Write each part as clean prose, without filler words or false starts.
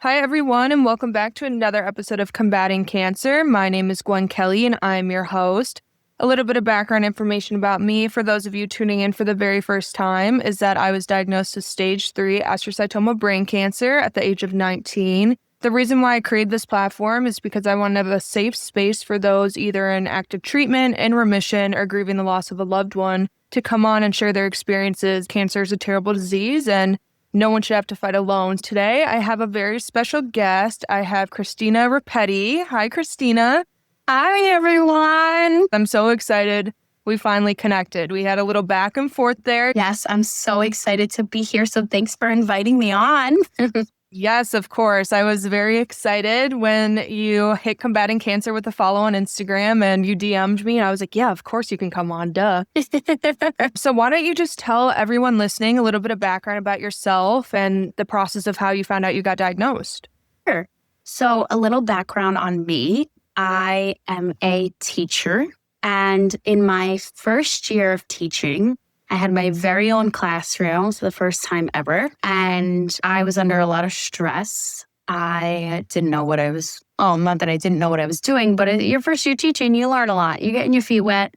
Hi, everyone, and welcome back to another episode of Combating Cancer. My name is Gwen Kelly, and I'm your host. A little bit of background information about me for those of you tuning in for the very first time is that I was diagnosed with stage 3 astrocytoma brain cancer at the age of 19. The reason why I created this platform is because I wanted to have a safe space for those either in active treatment, in remission, or grieving the loss of a loved one to come on and share their experiences. Cancer is a terrible disease, and no one should have to fight alone. Today, I have a very special guest. I have Christina Repetti. Hi, Christina. Hi, everyone. I'm so excited we finally connected. We had a little back and forth there. Yes, I'm so excited to be here. So thanks for inviting me on. Yes, of course. I was very excited when you hit Combating Cancer with a follow on Instagram and you DM'd me. And I was like, yeah, of course you can come on, duh. So why don't you just tell everyone listening a little bit of background about yourself and the process of how you found out you got diagnosed? Sure. So a little background on me. I am a teacher. And in my first year of teaching, I had my very own classroom for the first time ever. And I was under a lot of stress. I didn't know what I was, not that I didn't know what I was doing, but your first year teaching, you learn a lot. You're getting your feet wet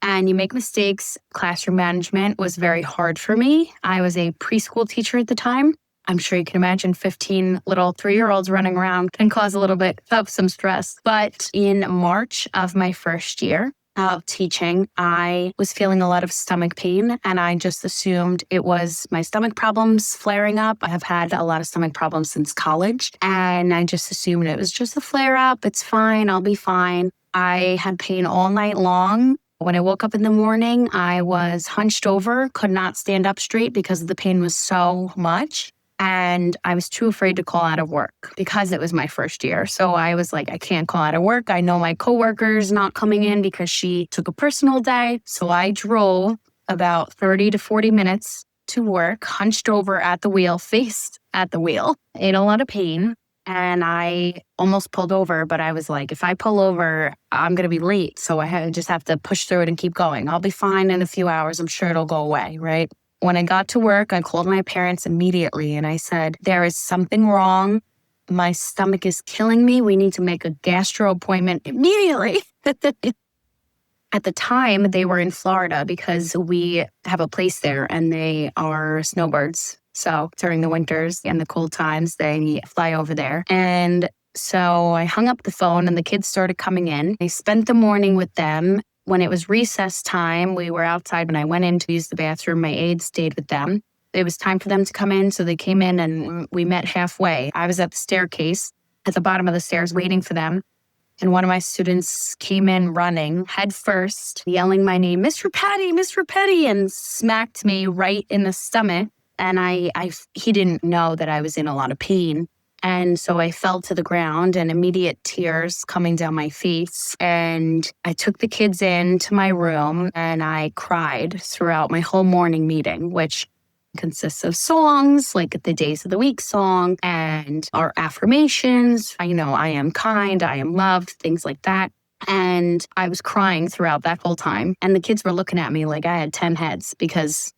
and you make mistakes. Classroom management was very hard for me. I was a preschool teacher at the time. I'm sure you can imagine 15 little 3-year-olds running around can cause a little bit of some stress. But in March of my first year of teaching, I was feeling a lot of stomach pain, and I just assumed it was my stomach problems flaring up. I have had a lot of stomach problems since college, and I just assumed it was just a flare-up. It's fine. I'll be fine. I had pain all night long. When I woke up in the morning, I was hunched over, could not stand up straight because the pain was so much. And I was too afraid to call out of work because it was my first year. So I was like, I can't call out of work. I know my coworker's not coming in because she took a personal day. So I drove about 30 to 40 minutes to work, hunched over at the wheel, faced at the wheel, in a lot of pain. And I almost pulled over, but I was like, if I pull over, I'm going to be late. So I just have to push through it and keep going. I'll be fine in a few hours. I'm sure it'll go away, right? When I got to work, I called my parents immediately and I said, there is something wrong. My stomach is killing me. We need to make a gastro appointment immediately. At the time, they were in Florida because we have a place there and they are snowbirds. So during the winters and the cold times, they fly over there. And so I hung up the phone and the kids started coming in. I spent the morning with them. When it was recess time, we were outside when I went in to use the bathroom. My aide stayed with them. It was time for them to come in, so they came in and we met halfway. I was at the staircase, at the bottom of the stairs, waiting for them. And one of my students came in running head first, yelling my name, Miss Repetti, and smacked me right in the stomach. And he didn't know that I was in a lot of pain. And so I fell to the ground and immediate tears coming down my face. And I took the kids into my room and I cried throughout my whole morning meeting, which consists of songs like the Days of the Week song and our affirmations. I am kind, I am loved, things like that. And I was crying throughout that whole time. And the kids were looking at me like I had 10 heads because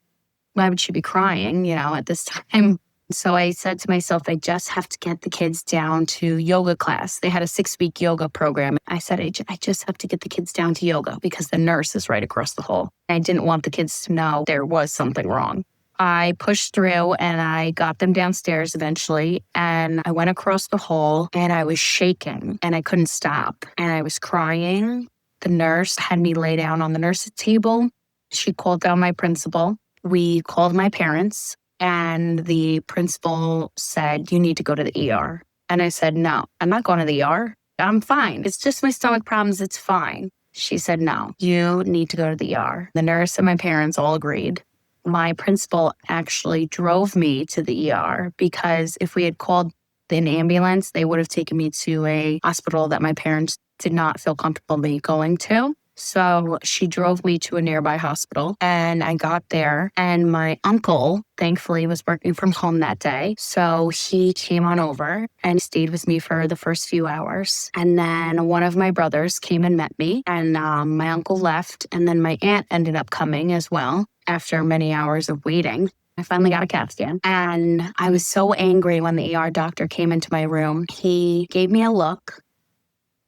why would she be crying, at this time? So I said to myself, I just have to get the kids down to yoga class. They had a 6-week yoga program. I said, I just have to get the kids down to yoga because the nurse is right across the hall. I didn't want the kids to know there was something wrong. I pushed through and I got them downstairs eventually. And I went across the hall and I was shaking and I couldn't stop. And I was crying. The nurse had me lay down on the nurse's table. She called down my principal. We called my parents. And the principal said, you need to go to the ER. And I said, no, I'm not going to the ER. I'm fine. It's just my stomach problems. It's fine. She said, no, you need to go to the ER. The nurse and my parents all agreed. My principal actually drove me to the ER because if we had called an ambulance, they would have taken me to a hospital that my parents did not feel comfortable me going to. So she drove me to a nearby hospital and I got there and my uncle, thankfully, was working from home that day. So he came on over and stayed with me for the first few hours. And then one of my brothers came and met me and my uncle left. And then my aunt ended up coming as well after many hours of waiting. I finally got a CAT scan. And I was so angry when the ER doctor came into my room. He gave me a look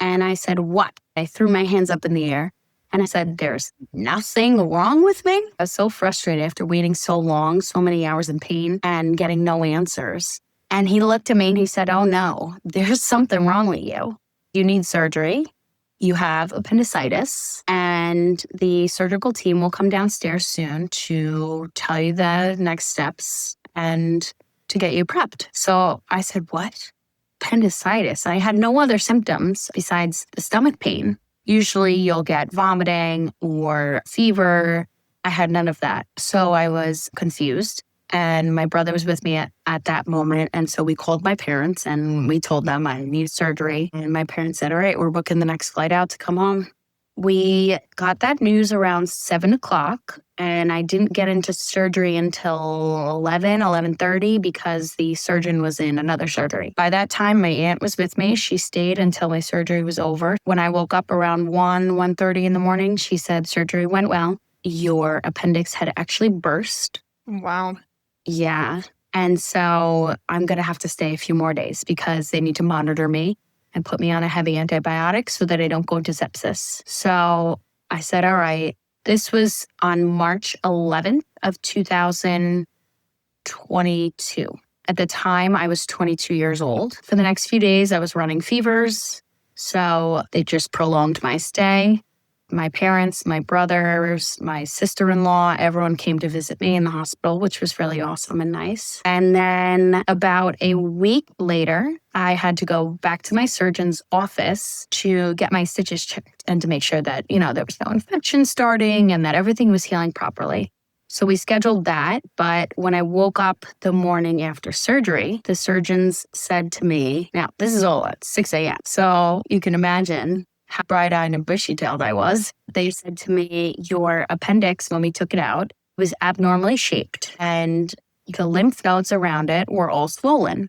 and I said, "What?" I threw my hands up in the air and I said, "There's nothing wrong with me." I was so frustrated after waiting so long, so many hours in pain and getting no answers. And he looked at me and he said, "Oh no, there's something wrong with you. You need surgery. You have appendicitis, and the surgical team will come downstairs soon to tell you the next steps and to get you prepped." So I said, "What? Appendicitis?" I had no other symptoms besides the stomach pain. Usually you'll get vomiting or fever. I had none of that. So I was confused. And my brother was with me at that moment. And so we called my parents and we told them I need surgery. And my parents said, "All right, we're booking the next flight out to come home." We got that news around 7 o'clock. And I didn't get into surgery until 11:30 because the surgeon was in another surgery. By that time, my aunt was with me. She stayed until my surgery was over. When I woke up around 1:30 in the morning, she said, "Surgery went well. Your appendix had actually burst." Wow. Yeah. And so I'm going to have to stay a few more days because they need to monitor me and put me on a heavy antibiotic so that I don't go into sepsis. So I said, all right. This was on March 11th of 2022. At the time, I was 22 years old. For the next few days, I was running fevers. So they just prolonged my stay. My parents, my brothers, my sister-in-law, everyone came to visit me in the hospital, which was really awesome and nice. And then about a week later, I had to go back to my surgeon's office to get my stitches checked and to make sure that, there was no infection starting and that everything was healing properly. So we scheduled that. But when I woke up the morning after surgery, the surgeons said to me, now this is all at 6 a.m. So you can imagine how bright-eyed and bushy-tailed I was. They said to me, your appendix, when we took it out, was abnormally shaped and the lymph nodes around it were all swollen.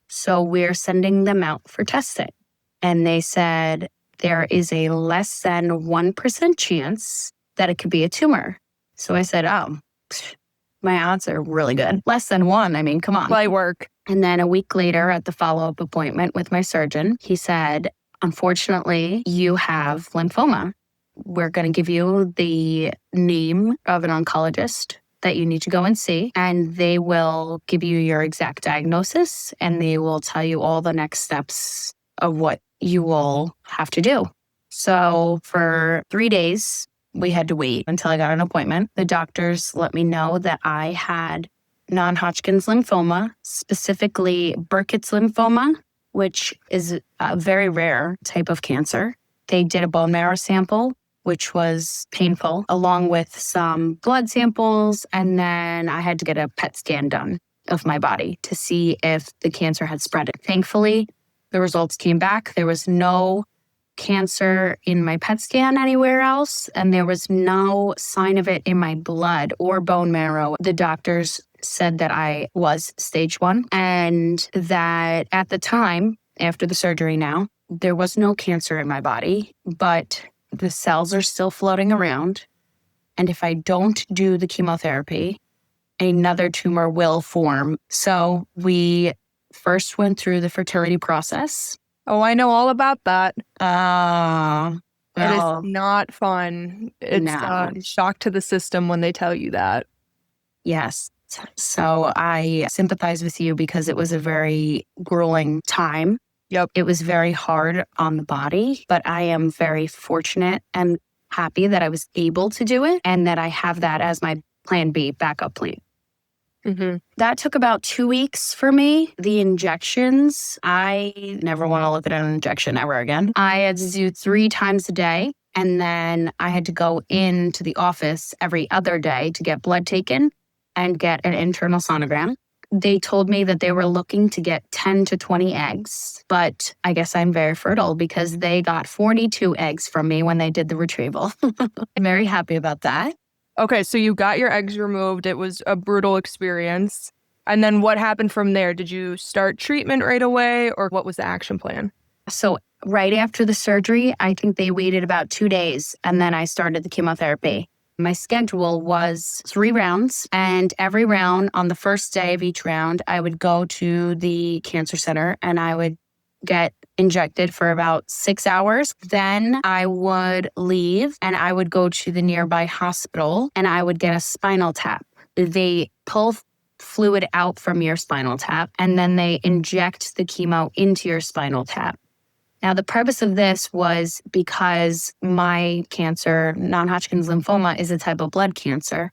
So we're sending them out for testing. And they said there is a less than 1% chance that it could be a tumor. So I said, oh, my odds are really good. Less than 1, I mean, come on. Light work. And then a week later at the follow-up appointment with my surgeon, he said, unfortunately, you have lymphoma. We're going to give you the name of an oncologist that you need to go and see, and they will give you your exact diagnosis, and they will tell you all the next steps of what you will have to do. So for 3 days, we had to wait until I got an appointment. The doctors let me know that I had non-Hodgkin's lymphoma, specifically Burkitt's lymphoma, which is a very rare type of cancer. They did a bone marrow sample, which was painful, along with some blood samples. And then I had to get a PET scan done of my body to see if the cancer had spread. Thankfully, the results came back. There was no cancer in my PET scan anywhere else, and there was no sign of it in my blood or bone marrow. The doctors said that I was stage 1 and that at the time, after the surgery now, there was no cancer in my body, but the cells are still floating around. And if I don't do the chemotherapy, another tumor will form. So we first went through the fertility process. Oh, I know all about that. Well, It is not fun. It's a shock to the system when they tell you that. Yes. So I sympathize with you because it was a very grueling time. Yep. It was very hard on the body, but I am very fortunate and happy that I was able to do it and that I have that as my plan B, backup plan. Mm-hmm. That took about 2 weeks for me. The injections, I never want to look at an injection ever again. I had to do 3 times a day. And then I had to go into the office every other day to get blood taken and get an internal sonogram. They told me that they were looking to get 10 to 20 eggs, but I guess I'm very fertile because they got 42 eggs from me when they did the retrieval. I'm very happy about that. Okay, so you got your eggs removed. It was a brutal experience. And then what happened from there? Did you start treatment right away, or what was the action plan? So right after the surgery, I think they waited about 2 days, and then I started the chemotherapy. My schedule was 3 rounds, and every round, on the first day of each round, I would go to the cancer center and I would get injected for about 6 hours. Then I would leave and I would go to the nearby hospital and I would get a spinal tap. They pull fluid out from your spinal tap and then they inject the chemo into your spinal tap. Now, the purpose of this was because my cancer, non-Hodgkin's lymphoma, is a type of blood cancer,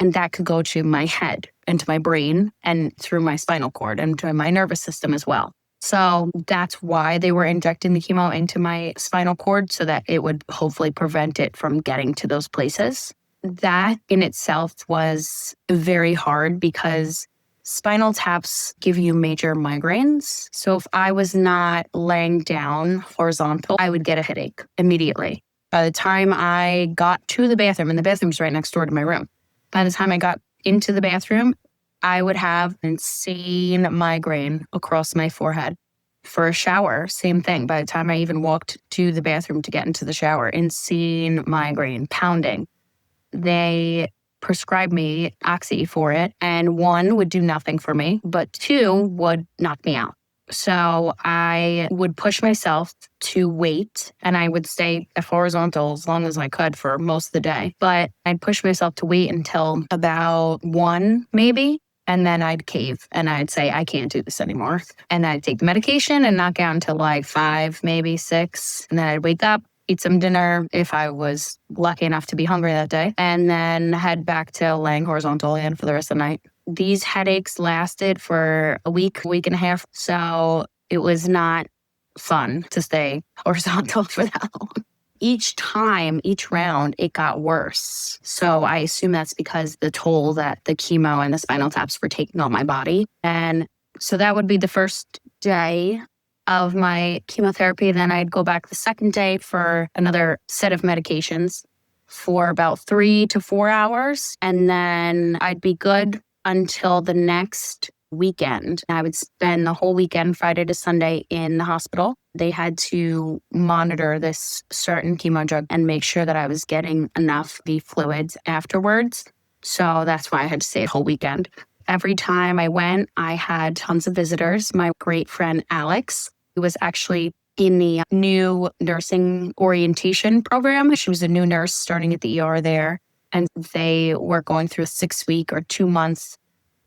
and that could go to my head and to my brain and through my spinal cord and to my nervous system as well. So that's why they were injecting the chemo into my spinal cord so that it would hopefully prevent it from getting to those places. That in itself was very hard because spinal taps give you major migraines. So if I was not laying down horizontal, I would get a headache immediately. By the time I got to the bathroom, and the bathroom's right next door to my room, by the time I got into the bathroom, I would have an insane migraine across my forehead. For a shower, same thing. By the time I even walked to the bathroom to get into the shower, insane migraine, pounding. They prescribed me oxy for it, and 1 would do nothing for me, but 2 would knock me out. So I would push myself to wait, and I would stay horizontal as long as I could for most of the day. But I'd push myself to wait until about 1, maybe, and then I'd cave and I'd say, I can't do this anymore. And I'd take the medication and knock out until like 5, maybe 6. And then I'd wake up, eat some dinner if I was lucky enough to be hungry that day, and then head back to laying horizontal again for the rest of the night. These headaches lasted for a week and a half. So it was not fun to stay horizontal for that long. Each time, each round, it got worse. So I assume that's because the toll that the chemo and the spinal taps were taking on my body. And so that would be the first day of my chemotherapy. Then I'd go back the second day for another set of medications for about 3 to 4 hours. And then I'd be good until the next weekend. I would spend the whole weekend, Friday to Sunday, in the hospital. They had to monitor this certain chemo drug and make sure that I was getting enough the fluids afterwards. So that's why I had to stay a whole weekend. Every time I went, I had tons of visitors. My great friend Alex, who was actually in the new nursing orientation program. She was a new nurse starting at the ER there. And they were going through a 6-week or 2-month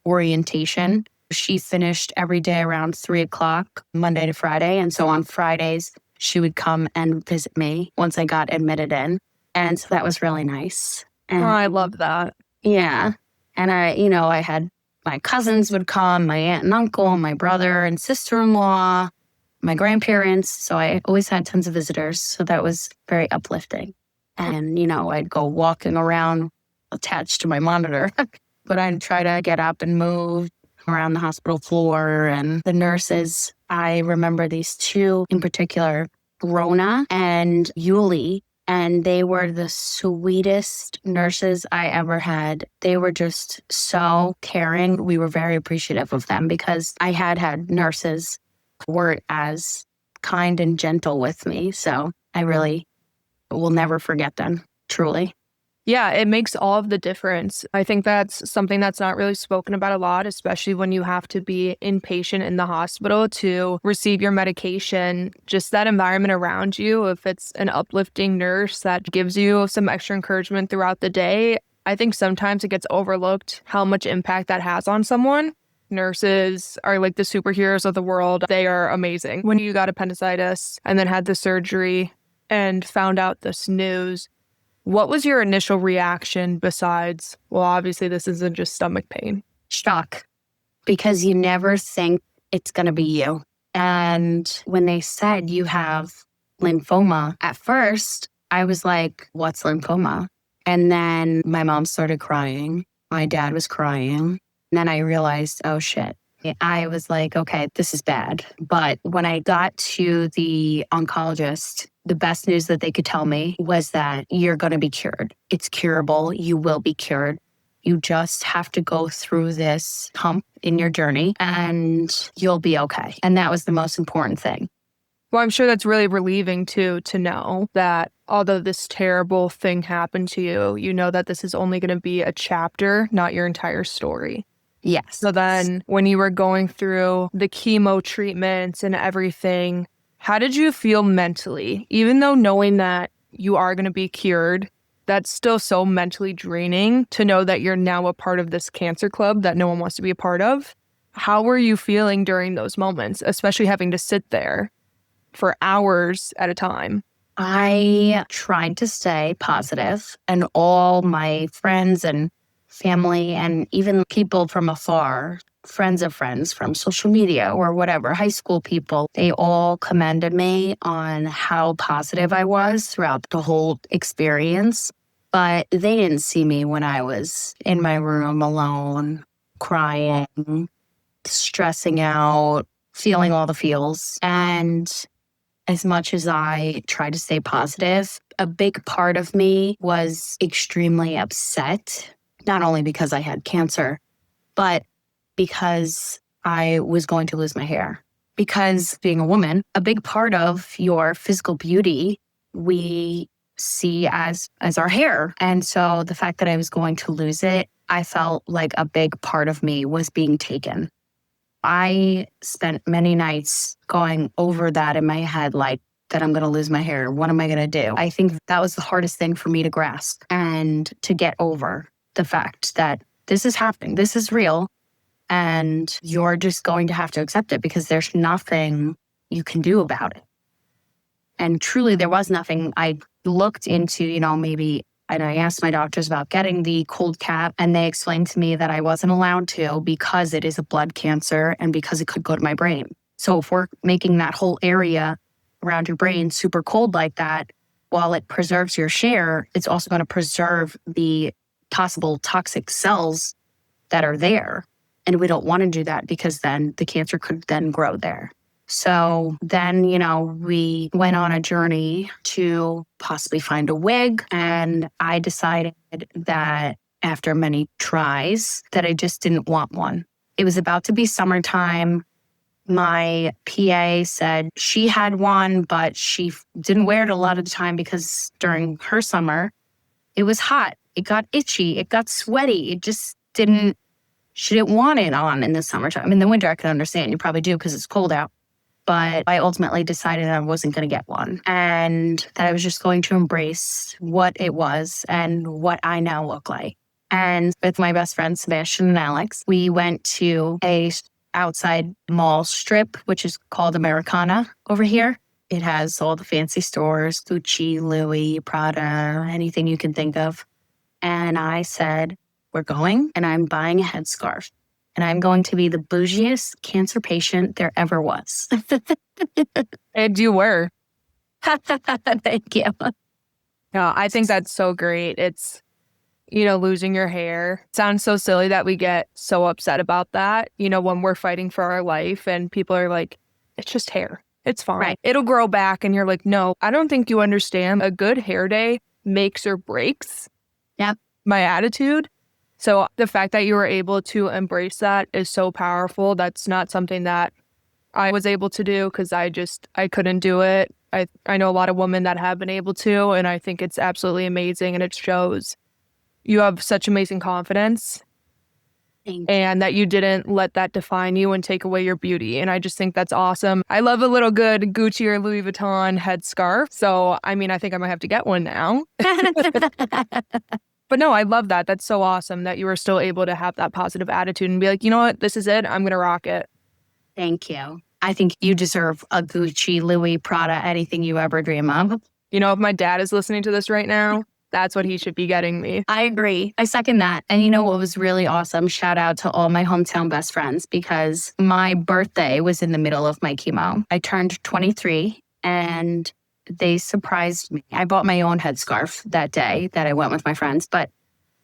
orientation. She finished every day around 3 o'clock, Monday to Friday. And so on Fridays, she would come and visit me once I got admitted in. And so that was really nice. And, I love that. Yeah. And I had my cousins would come, my aunt and uncle, my brother and sister-in-law, my grandparents. So I always had tons of visitors. So that was very uplifting. And, I'd go walking around attached to my monitor, but I'd try to get up and move around the hospital floor. And the nurses, I remember these 2 in particular, Rona and Yuli, and they were the sweetest nurses I ever had. They were just so caring. We were very appreciative of them because I had nurses who weren't as kind and gentle with me. So I really will never forget them, truly. Yeah, it makes all of the difference. I think that's something that's not really spoken about a lot, especially when you have to be inpatient in the hospital to receive your medication. Just that environment around you, if it's an uplifting nurse that gives you some extra encouragement throughout the day, I think sometimes it gets overlooked how much impact that has on someone. Nurses are like the superheroes of the world. They are amazing. When you got appendicitis and then had the surgery and found out this news, what was your initial reaction besides, well, obviously this isn't just stomach pain? Shock, because you never think it's going to be you. And when they said you have lymphoma, at first I was like, what's lymphoma? And then my mom started crying. My dad was crying. And then I realized, oh shit. I was like, okay, this is bad. But when I got to the oncologist, the best news that they could tell me was that you're going to be cured. It's curable. You will be cured. You just have to go through this hump in your journey and you'll be okay. And that was the most important thing. Well, I'm sure that's really relieving too, to know that although this terrible thing happened to you, you know that this is only going to be a chapter, not your entire story. Yes. So then when you were going through the chemo treatments and everything, how did you feel mentally? Even though knowing that you are going to be cured, that's still so mentally draining to know that you're now a part of this cancer club that no one wants to be a part of. How were you feeling during those moments, especially having to sit there for hours at a time? I tried to stay positive, and all my friends and family, and even people from afar, friends of friends from social media or whatever, high school people, they all commended me on how positive I was throughout the whole experience. But they didn't see me when I was in my room alone, crying, stressing out, feeling all the feels. And as much as I tried to stay positive, a big part of me was extremely upset, not only because I had cancer, but because I was going to lose my hair. Because being a woman, a big part of your physical beauty, we see as our hair. And so the fact that I was going to lose it, I felt like a big part of me was being taken. I spent many nights going over that in my head, like that I'm going to lose my hair. What am I going to do? I think that was the hardest thing for me to grasp and to get over the fact that this is happening. This is real. And you're just going to have to accept it because there's nothing you can do about it. And truly, there was nothing. I looked into, maybe, and I asked my doctors about getting the cold cap, and they explained to me that I wasn't allowed to because it is a blood cancer and because it could go to my brain. So if we're making that whole area around your brain super cold like that, while it preserves your hair, it's also going to preserve the possible toxic cells that are there. And we don't want to do that because then the cancer could then grow there. So then, we went on a journey to possibly find a wig. And I decided that after many tries that I just didn't want one. It was about to be summertime. My PA said she had one, but she didn't wear it a lot of the time because during her summer, it was hot. It got itchy. It got sweaty. She didn't want it on in the summertime. In the winter, I can understand. You probably do because it's cold out. But I ultimately decided I wasn't going to get one and that I was just going to embrace what it was and what I now look like. And with my best friends, Sebastian and Alex, we went to a outside mall strip, which is called Americana over here. It has all the fancy stores, Gucci, Louis, Prada, anything you can think of. And I said, we're going and I'm buying a headscarf. And I'm going to be the bougiest cancer patient there ever was. And you were. Thank you. Yeah, I think that's so great. It's, losing your hair. It sounds so silly that we get so upset about that, when we're fighting for our life and people are like, it's just hair. It's fine. Right. It'll grow back. And you're like, no, I don't think you understand. A good hair day makes or breaks my attitude. So the fact that you were able to embrace that is so powerful. That's not something that I was able to do because I couldn't do it. I know a lot of women that have been able to, and I think it's absolutely amazing. And it shows you have such amazing confidence and that you didn't let that define you and take away your beauty. And I just think that's awesome. I love a little good Gucci or Louis Vuitton headscarf. So, I think I might have to get one now. But no, I love that. That's so awesome that you were still able to have that positive attitude and be like, you know what, this is it. I'm going to rock it. Thank you. I think you deserve a Gucci, Louis, Prada, anything you ever dream of. If my dad is listening to this right now, that's what he should be getting me. I agree. I second that. And you know what was really awesome? Shout out to all my hometown best friends because my birthday was in the middle of my chemo. I turned 23 and they surprised me. I bought my own headscarf that day that I went with my friends, but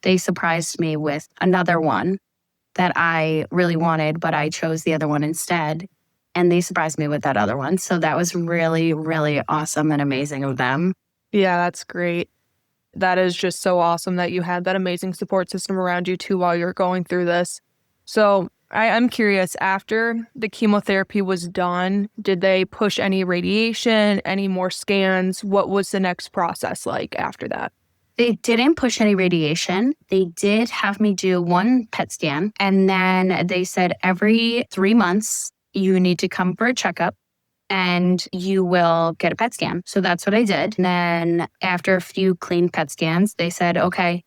they surprised me with another one that I really wanted, but I chose the other one instead. And they surprised me with that other one. So that was really, really awesome and amazing of them. Yeah, that's great. That is just so awesome that you had that amazing support system around you too while you're going through this. So I'm curious, after the chemotherapy was done, did they push any radiation, any more scans? What was the next process like after that? They didn't push any radiation. They did have me do one PET scan. And then they said every 3 months, you need to come for a checkup and you will get a PET scan. So that's what I did. And then after a few clean PET scans, they said, okay,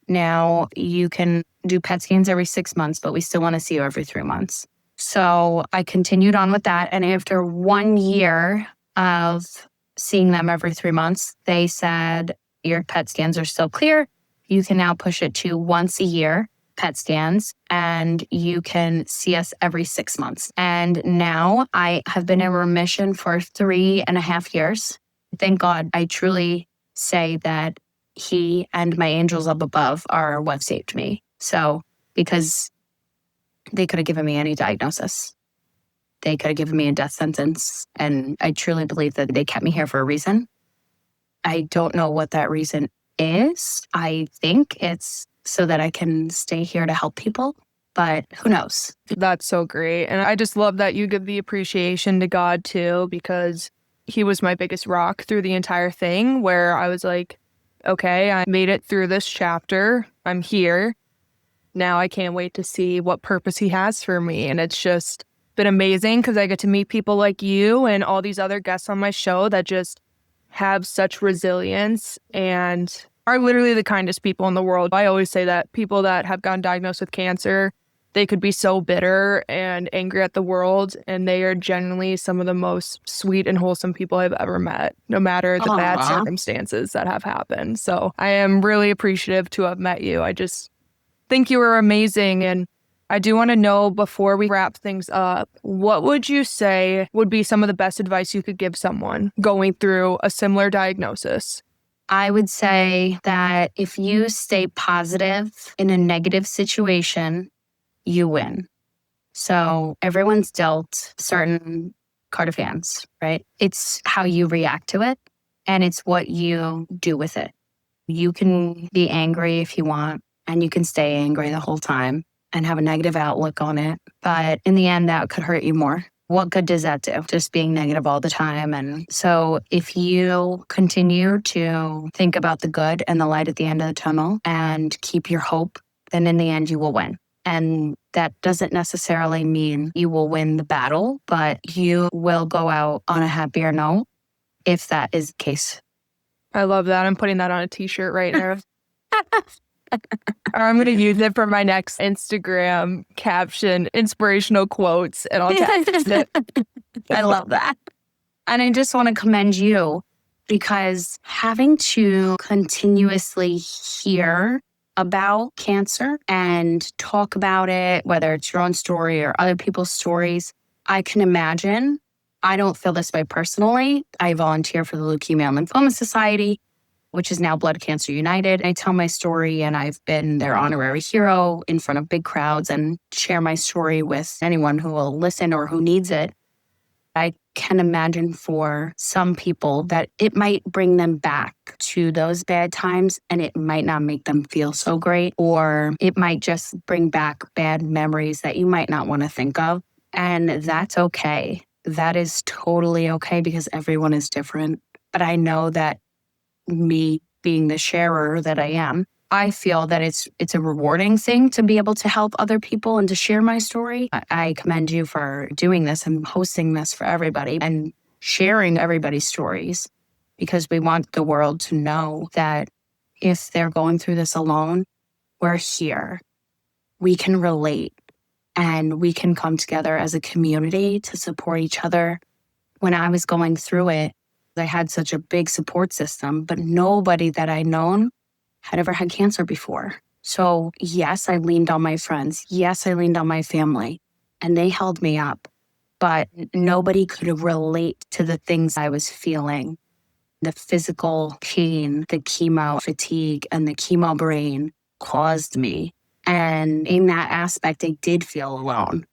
now you can do PET scans every 6 months, but we still want to see you every 3 months. So I continued on with that. And after 1 year of seeing them every 3 months, they said, your PET scans are still clear. You can now push it to once a year PET scans, and you can see us every 6 months. And now I have been in remission for 3.5 years. Thank God. I truly say that he and my angels up above are what saved me. So, because they could have given me any diagnosis. They could have given me a death sentence. And I truly believe that they kept me here for a reason. I don't know what that reason is. I think it's so that I can stay here to help people, but who knows? That's so great. And I just love that you give the appreciation to God too, because he was my biggest rock through the entire thing, where I was like, okay, I made it through this chapter. I'm here. Now I can't wait to see what purpose he has for me. And it's just been amazing because I get to meet people like you and all these other guests on my show that just have such resilience and are literally the kindest people in the world. I always say that people that have gotten diagnosed with cancer, they could be so bitter and angry at the world, and they are genuinely some of the most sweet and wholesome people I've ever met, no matter the bad circumstances that have happened. So I am really appreciative to have met you. I just think you were amazing. And I do want to know, before we wrap things up, what would you say would be some of the best advice you could give someone going through a similar diagnosis? I would say that if you stay positive in a negative situation, you win. So everyone's dealt a certain card of hands, right? It's how you react to it, and it's what you do with it. You can be angry if you want, and you can stay angry the whole time and have a negative outlook on it. But in the end, that could hurt you more. What good does that do? Just being negative all the time. And so if you continue to think about the good and the light at the end of the tunnel and keep your hope, then in the end, you will win. And that doesn't necessarily mean you will win the battle, but you will go out on a happier note if that is the case. I love that. I'm putting that on a t-shirt right now. Or I'm going to use it for my next Instagram caption, inspirational quotes, and I'll text it. I love that. And I just want to commend you, because having to continuously hear about cancer and talk about it, whether it's your own story or other people's stories, I can imagine. I don't feel this way personally. I volunteer for the Leukemia and Lymphoma Society, which is now Blood Cancer United. I tell my story, and I've been their honorary hero in front of big crowds and share my story with anyone who will listen or who needs it. I can imagine for some people that it might bring them back to those bad times, and it might not make them feel so great, or it might just bring back bad memories that you might not want to think of. And that's okay. That is totally okay, because everyone is different. But I know that me being the sharer that I am, I feel that it's a rewarding thing to be able to help other people and to share my story. I commend you for doing this and hosting this for everybody and sharing everybody's stories, because we want the world to know that if they're going through this alone, we're here. We can relate, and we can come together as a community to support each other. When I was going through it, I had such a big support system, but nobody that I known had ever had cancer before. So yes, I leaned on my friends. Yes, I leaned on my family, and they held me up, but nobody could relate to the things I was feeling. The physical pain, the chemo fatigue, and the chemo brain caused me. And in that aspect, I did feel alone.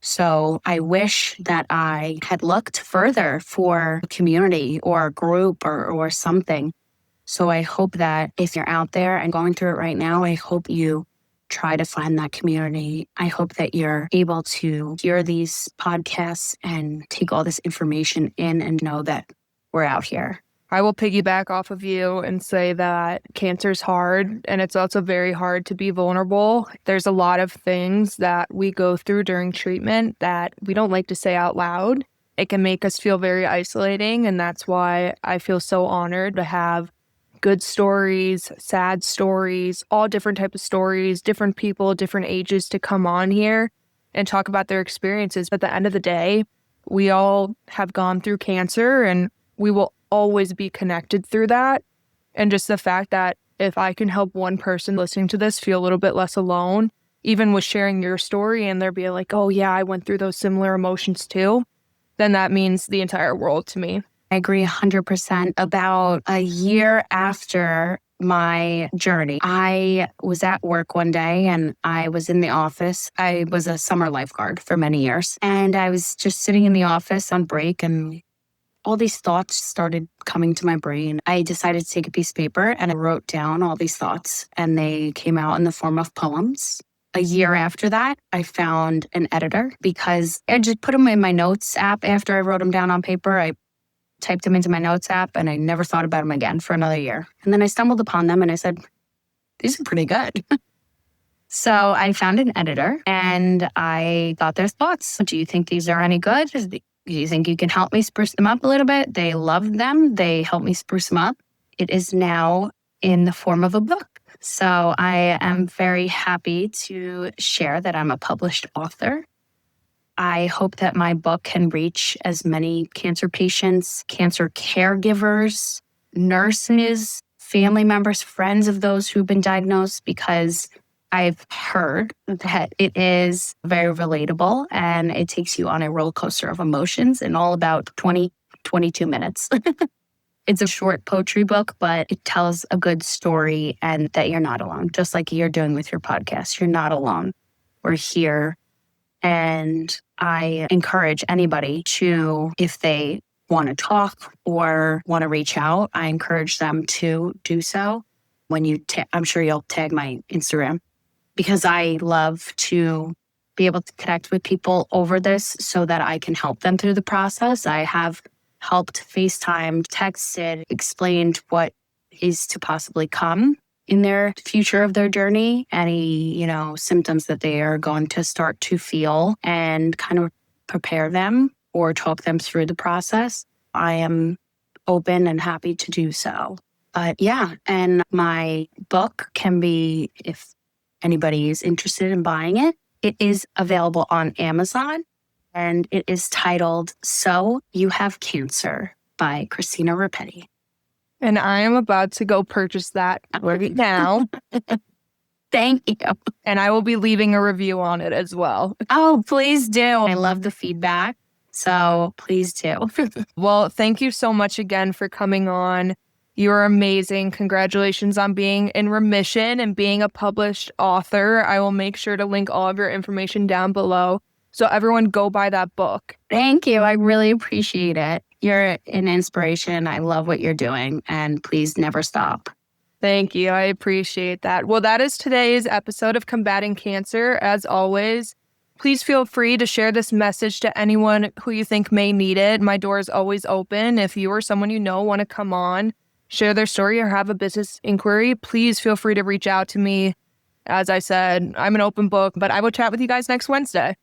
So I wish that I had looked further for a community or a group or something. So I hope that if you're out there and going through it right now, I hope you try to find that community. I hope that you're able to hear these podcasts and take all this information in and know that we're out here. I will piggyback off of you and say that cancer is hard, and it's also very hard to be vulnerable. There's a lot of things that we go through during treatment that we don't like to say out loud. It can make us feel very isolating, and that's why I feel so honored to have good stories, sad stories, all different types of stories, different people, different ages to come on here and talk about their experiences. But at the end of the day, we all have gone through cancer, and we will always be connected through that. And just the fact that if I can help one person listening to this feel a little bit less alone, even with sharing your story and they're being like, oh yeah, I went through those similar emotions too, then that means the entire world to me. I agree 100%. About a year after my journey, I was at work one day and I was in the office. I was a summer lifeguard for many years. And I was just sitting in the office on break, and all these thoughts started coming to my brain. I decided to take a piece of paper and I wrote down all these thoughts, and they came out in the form of poems. A year after that, I found an editor because I just put them in my notes app. After I wrote them down on paper, I typed them into my notes app and I never thought about them again for another year. And then I stumbled upon them and I said, these are pretty good. So I found an editor and I got their thoughts. Do you think these are any good? Do you think you can help me spruce them up a little bit? They loved them. They helped me spruce them up. It is now in the form of a book. So I am very happy to share that I'm a published author. I hope that my book can reach as many cancer patients, cancer caregivers, nurses, family members, friends of those who've been diagnosed, because I've heard that it is very relatable and it takes you on a roller coaster of emotions in all about 22 minutes. It's a short poetry book, but it tells a good story and that you're not alone, just like you're doing with your podcast. You're not alone. We're here. And I encourage anybody to, if they want to talk or want to reach out, I encourage them to do so. When you, I'm sure you'll tag my Instagram, because I love to be able to connect with people over this so that I can help them through the process. I have helped FaceTime, texted, explained what is to possibly come in their future of their journey, any, symptoms that they are going to start to feel, and kind of prepare them or talk them through the process. I am open and happy to do so. But yeah, and my book can be, if anybody is interested in buying it, it is available on Amazon, and it is titled So You Have Cancer by Christina Repetti. And I am about to go purchase that right now. Thank you. And I will be leaving a review on it as well. Oh, please do. I love the feedback. So please do. Well, thank you so much again for coming on. You're amazing. Congratulations on being in remission and being a published author. I will make sure to link all of your information down below. So everyone go buy that book. Thank you. I really appreciate it. You're an inspiration. I love what you're doing. And please never stop. Thank you. I appreciate that. Well, that is today's episode of Combating Cancer. As always, please feel free to share this message to anyone who you think may need it. My door is always open. If you or someone you know want to come on, share their story, or have a business inquiry, please feel free to reach out to me. As I said, I'm an open book, but I will chat with you guys next Wednesday.